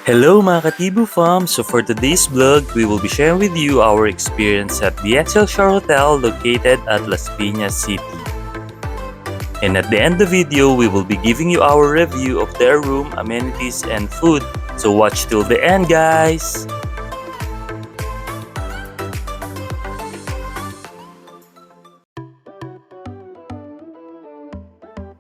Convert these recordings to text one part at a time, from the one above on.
Hello mga Katibu fam! So for today's vlog, we will be sharing with you our experience at the Excelsior Hotel located at Las Piñas City. And at the end of the video, we will be giving you our review of their room, amenities, and food. So watch till the end guys!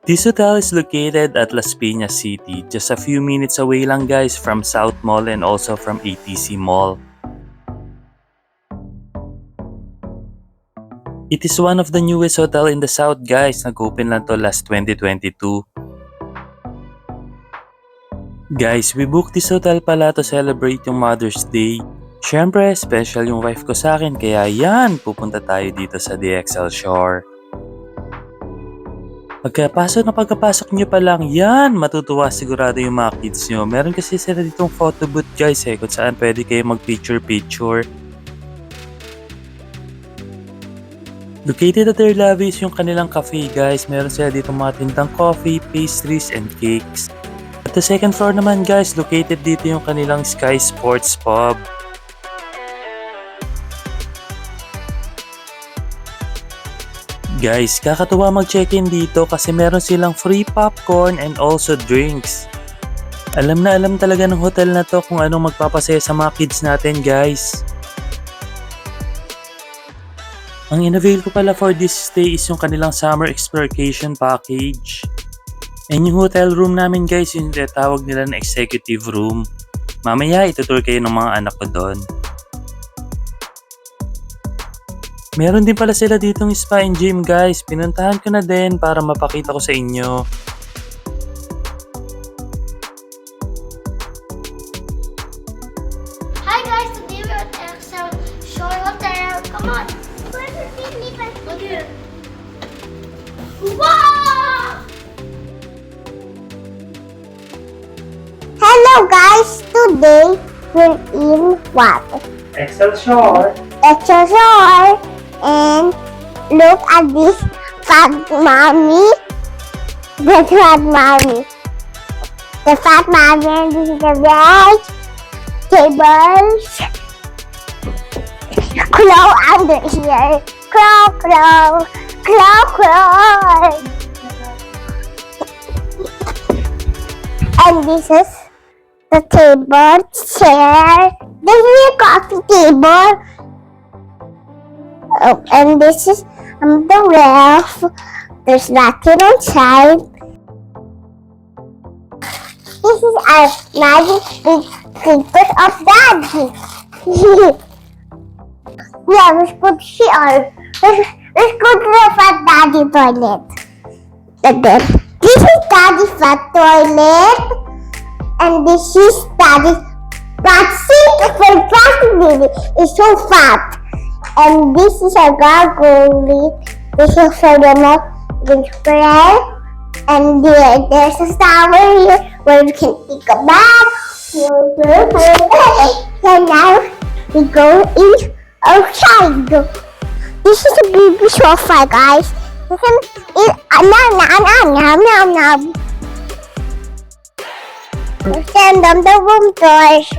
This hotel is located at Las Piñas City, just a few minutes away lang guys from South Mall and also from ATC Mall. It is one of the newest hotel in the South guys, nag-open lang to last 2022. Guys, we booked this hotel pala to celebrate yung Mother's Day. Syempre, special yung wife ko sa akin kaya yan, pupunta tayo dito sa The Excelsior. Pagkapasok nyo pa lang, yan, matutuwa sigurado yung mga kids nyo. Meron kasi sila ditong photo booth guys kung saan pwede kayo mag-picture. Located at their lobby is yung kanilang cafe guys. Meron sila ditong mga tindang coffee, pastries, and cakes. At the second floor naman guys, located dito yung kanilang Sky Sports Pub. Guys, kakatuwa mag-check-in dito kasi meron silang free popcorn and also drinks. Alam na alam talaga ng hotel na to kung anong magpapasaya sa mga kids natin guys. Ang in-avail ko pala for this stay is yung kanilang summer exploration package. And yung hotel room namin guys, yung tawag nila na executive room. Mamaya itutur kayo ng mga anak ko doon. Meron din pala sila ditong spa and gym guys. Pinuntahan ko na din para mapakita ko sa inyo. Hi guys, today we're at Excelsior Hotel. Come on. Where's the TV? Look here. Wow! Hello guys, today we're in what? Excelsior! Excelsior. And look at this fat mommy. The fat mommy. The fat mommy, and this is the bed, tables, claw under here. Claw. And this is the table, chair. This is a coffee table. Oh, and this is the ref. There's nothing inside. This is our magic secret of daddy. Yeah, let's put here. Let's go to the fat daddy toilet. And then this is daddy's fat toilet. And this is daddy's fat sink for plastic baby. It's so fat. And this is a gargoyle. This is for the milk spray. And there's a shower here where you can take a bath. And now we go in outside. This is a baby sofa, guys. You can eat nom. Stand on the room doors.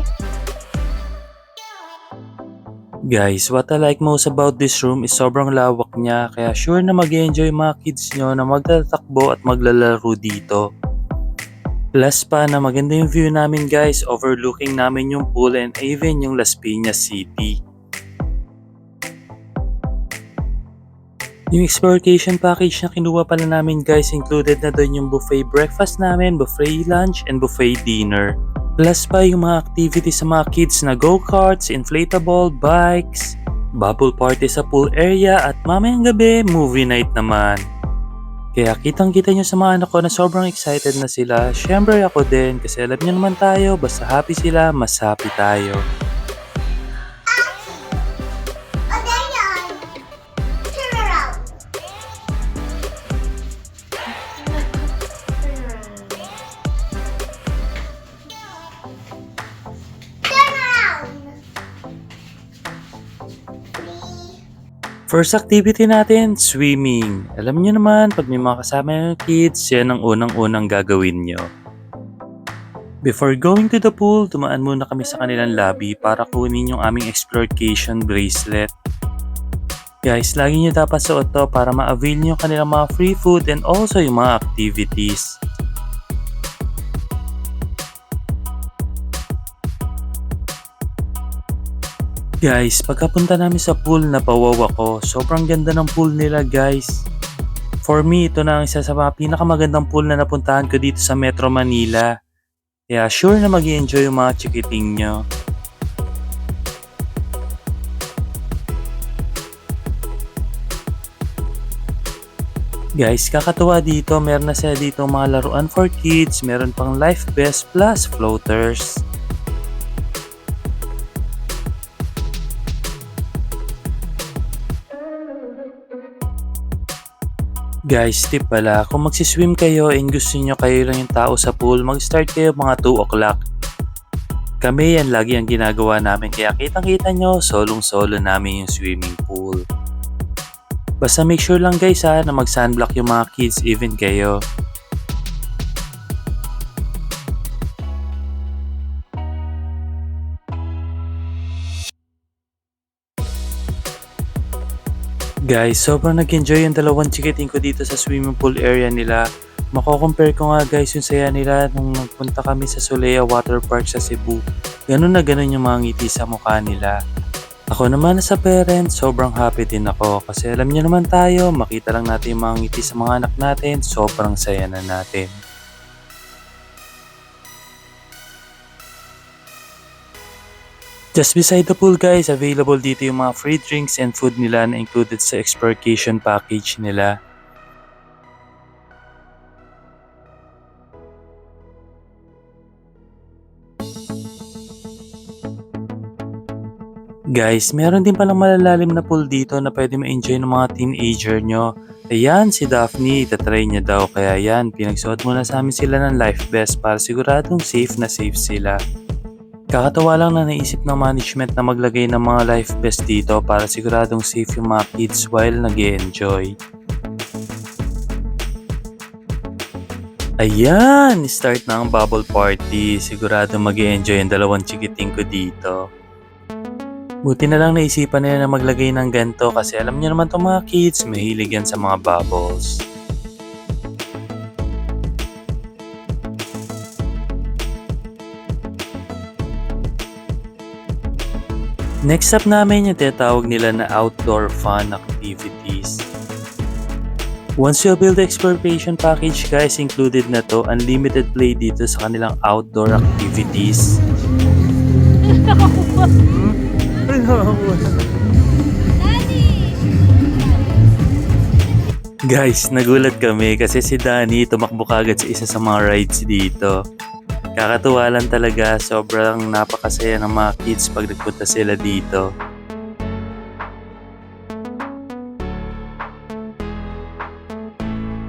Guys, what I like most about this room is sobrang lawak niya kaya sure na mag-enjoy mga kids nyo na magtatakbo at maglalaro dito. Plus pa na maganda yung view namin guys, overlooking namin yung pool and even yung Las Piñas City. Yung exploration package na kinuha pala namin guys, included na doon yung buffet breakfast namin, buffet lunch, and buffet dinner. Plus pa yung mga activities sa mga kids na go-karts, inflatable, bikes, bubble party sa pool area at mamayang gabi, movie night naman. Kaya kitang-kita nyo sa mga anak ko na sobrang excited na sila. Syempre ako din kasi alam nyo naman tayo, basta happy sila, mas happy tayo. First activity natin, swimming. Alam niyo naman, pag may mga kasama yung kids, yan ang unang-unang gagawin nyo. Before going to the pool, dumaan muna kami sa kanilang lobby para kunin yung aming exploration bracelet. Guys, lagi nyo dapat suot to para ma-avail nyo yung kanilang mga free food and also yung mga activities. Guys, pagkapunta namin sa pool, napawaw ako. Sobrang ganda ng pool nila guys. For me, ito na ang isa sa mga pinakamagandang pool na napuntahan ko dito sa Metro Manila. Kaya sure na mag-i-enjoy yung mga chikiting nyo. Guys, kakatuwa dito. Meron na sila dito mga laruan for kids. Meron pang Life Vest plus floaters. Guys, tip pala, kung magsiswim kayo and gusto nyo kayo lang yung tao sa pool, mag-start kayo mga 2 o'clock. Kami yan lagi ang ginagawa namin kaya kitang-kita nyo, solong-solo namin yung swimming pool. Basta make sure lang guys na mag-sunblock yung mga kids even kayo. Guys, sobrang nag-enjoy yung dalawang chikiting ko dito sa swimming pool area nila. Mako-compare ko nga guys yung saya nila nung nagpunta kami sa Solea Water Park sa Cebu. Ganun na ganun yung mga ngiti sa mukha nila. Ako naman sa parents, sobrang happy din ako kasi alam niyo naman tayo, makita lang natin yung mga ngiti sa mga anak natin, sobrang saya na natin. Just beside the pool guys, available dito yung mga free drinks and food nila na included sa exploration package nila. Guys, meron din palang malalalim na pool dito na pwede ma-enjoy ng mga teenager nyo. Ayan, si Daphne, itatry niya daw. Kaya yan, pinagsuot muna sa amin sila ng life vest para siguradong safe na safe sila. Kakatawa lang na naisip ng management na maglagay ng mga life vest dito para siguradong safe yung mga kids while nag-e-enjoy. Ayan! Start na ang bubble party. Sigurado mag-e-enjoy ang dalawang chikiting ko dito. Buti na lang naisipan nila na maglagay ng ganito kasi alam niyo naman itong mga kids, mahilig yan sa mga bubbles. Next up namin yung tinatawag nila na outdoor fun activities. Once you build the exploration package guys, included na to, unlimited play dito sa kanilang outdoor activities. Guys, nagulat kami kasi si Danny tumakbo kagad sa isa sa mga rides dito. Kakatuwa lang talaga, sobrang napakasaya ng mga kids pag nagpunta sila dito.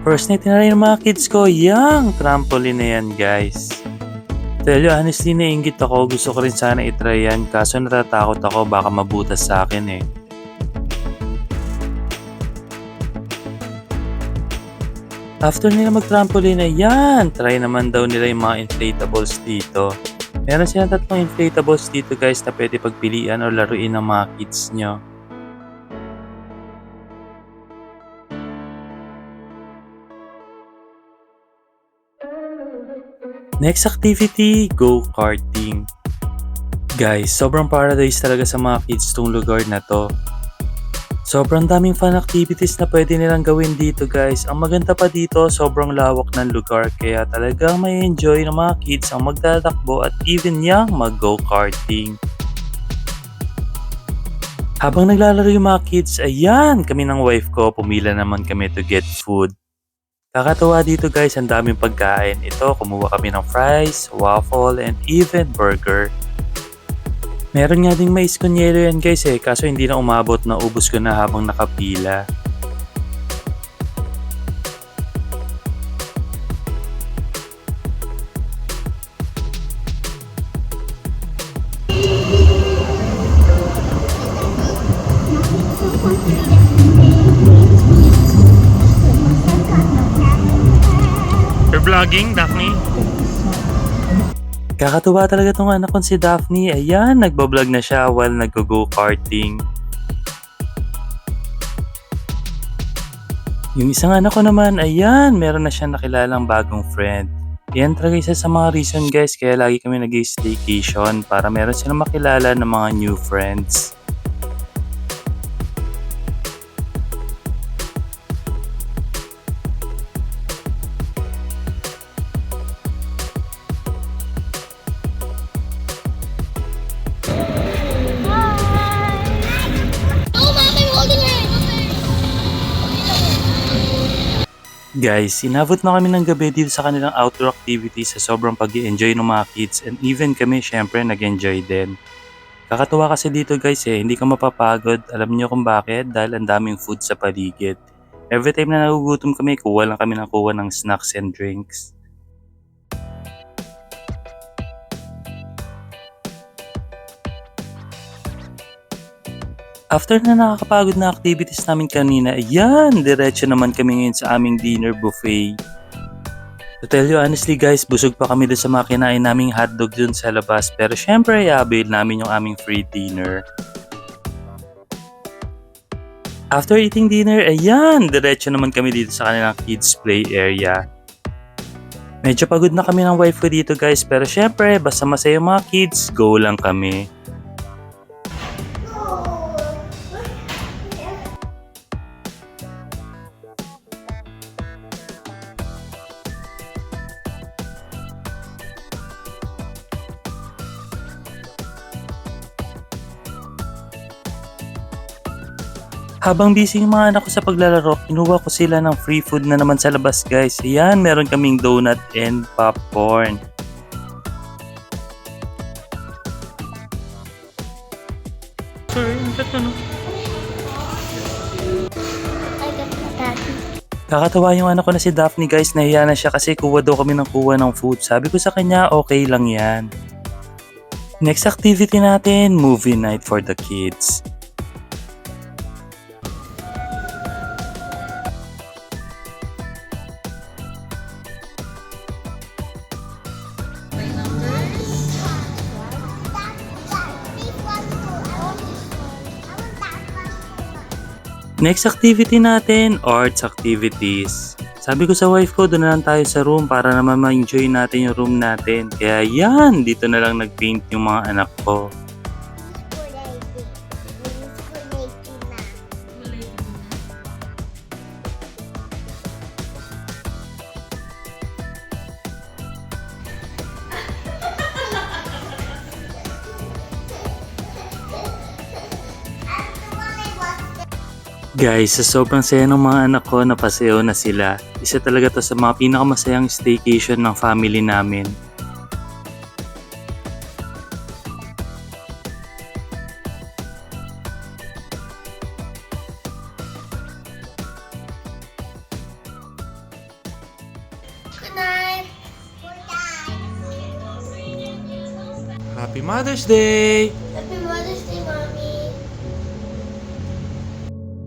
First night na rin ng mga kids ko, yung trampoline na yan guys. Tell you honestly, nainggit ako, gusto ko rin sana itry yan kaso natatakot ako baka mabutas sa akin eh. After nila mag-trampoline na yan, try naman daw nila yung mga inflatables dito. Meron silang 3 inflatables dito guys na pwede pagpilian o laruin ng mga kids nyo. Next activity, go-karting. Guys, sobrang paradise talaga sa mga kids tong lugar na to. Sobrang daming fun activities na pwede nilang gawin dito guys. Ang maganda pa dito, sobrang lawak ng lugar kaya talagang may enjoy ng mga kids ang magtatakbo at even yang mag-go-karting. Habang naglalaro yung mga kids, ayan, kami ng wife ko, pumila naman kami to get food. Kakatuwa dito guys, ang daming pagkain. Ito, kumuha kami ng fries, waffle, and even burger. Meron nga ding mais con yelo yan guys kaso hindi na umabot na ubos ko na habang nakapila. You're vlogging, Daphne? Kakatuwa talaga tong anak kong si Daphne. Ayan, nagbablog na siya while nag-go-karting. Yung isang anak ko naman, ayan, meron na siyang nakilalang bagong friend. Yan talaga isa sa mga reason guys, kaya lagi kami nag-staycation para meron silang makilala ng mga new friends. Oh, Mom, I'm holding her. Guys, inabot na kami ng gabi dito sa kanilang outdoor activities sa sobrang pag-i-enjoy ng mga kids and even kami syempre nag-enjoy din. Kakatuwa kasi dito guys hindi ka mapapagod. Alam niyo kung bakit? Dahil ang daming food sa paligid. Every time na nagugutom kami, kuha lang kami ng kuha ng snacks and drinks. After na nakakapagod na activities namin kanina, ayan, diretso naman kami ngayon sa aming dinner buffet. To tell you honestly guys, busog pa kami doon sa mga kinain naming hotdog dun sa labas. Pero syempre, i-avail namin yung aming free dinner. After eating dinner, ayan, diretso naman kami dito sa kanilang kids play area. Medyo pagod na kami ng wife ko dito guys, pero syempre, basta masaya yung mga kids, go lang kami. Habang busy yung mga anak ko sa paglalaro, kinuha ko sila ng free food na naman sa labas guys. Ayan, meron kaming donut and popcorn. Sorry, ano? I got my daddy. Kakatawa yung anak ko na si Daphne guys, nahiya na siya kasi kuha daw kami ng kuha ng food. Sabi ko sa kanya, okay lang yan. Next activity natin, movie night for the kids. Next activity natin, arts activities. Sabi ko sa wife ko, doon na lang tayo sa room para naman ma-enjoy natin yung room natin. Kaya yan, dito na lang nag-paint yung mga anak ko. Guys, sa sobrang saya ng mga anak ko, napaseo na sila. Isa talaga to sa mga pinakamasayang staycation ng family namin. Good night. Happy Mother's Day! Happy Mother's Day, Mommy.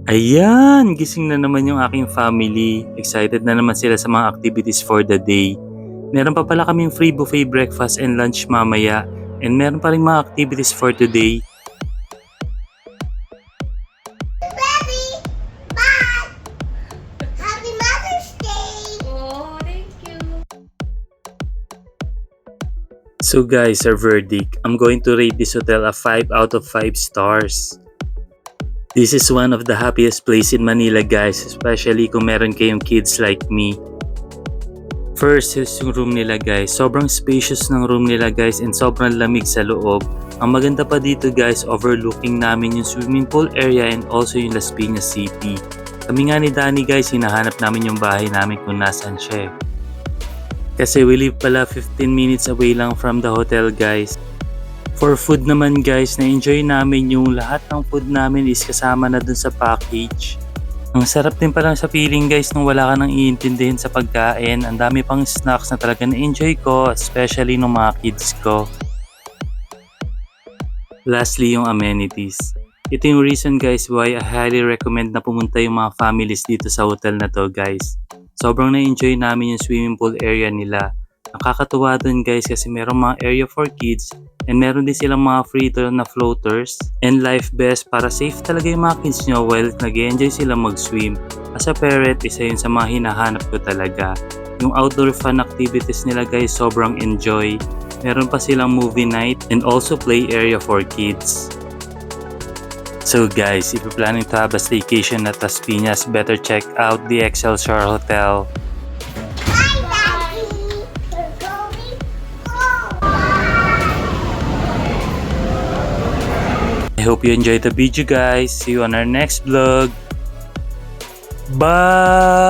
Ayan! Gising na naman yung aking family. Excited na naman sila sa mga activities for the day. Meron pa pala kaming free buffet breakfast and lunch mamaya. And meron pa rin mga activities for today. Baby, bye. Happy Mother's Day. Oh, thank you. So guys, our verdict. I'm going to rate this hotel a 5 out of 5 stars. This is one of the happiest place in Manila guys, especially kung meron kayong kids like me. First is yung room nila guys. Sobrang spacious ng room nila guys and sobrang lamig sa loob. Ang maganda pa dito guys, overlooking namin yung swimming pool area and also yung Las Piñas City. Kami nga ni Danny guys, hinahanap namin yung bahay namin kung nasan siya. Kasi we live pala 15 minutes away lang from the hotel guys. For food naman guys, na-enjoy namin yung lahat ng food namin is kasama na dun sa package. Ang sarap din palang sa feeling guys nung wala ka nang iintindihin sa pagkain. Ang dami pang snacks na talaga na-enjoy ko, especially nung mga kids ko. Lastly, yung amenities. Ito yung reason guys why I highly recommend na pumunta yung mga families dito sa hotel na to guys. Sobrang na-enjoy namin yung swimming pool area nila. Nakakatuwa dun guys kasi merong mga area for kids and meron din silang mga free na floaters and life vest para safe talaga yung mga kids nyo while nag-enjoy sila mag-swim. As a parent, isa yun sa mga hinahanap ko talaga. Yung outdoor fun activities nila guys, sobrang enjoy. Meron pa silang movie night and also play area for kids. So guys, if you're planning to have a staycation at Las Piñas, better check out the Excelsior Hotel. Bye, Daddy. We're going home. I hope you enjoyed the video guys. See you on our next vlog. Bye!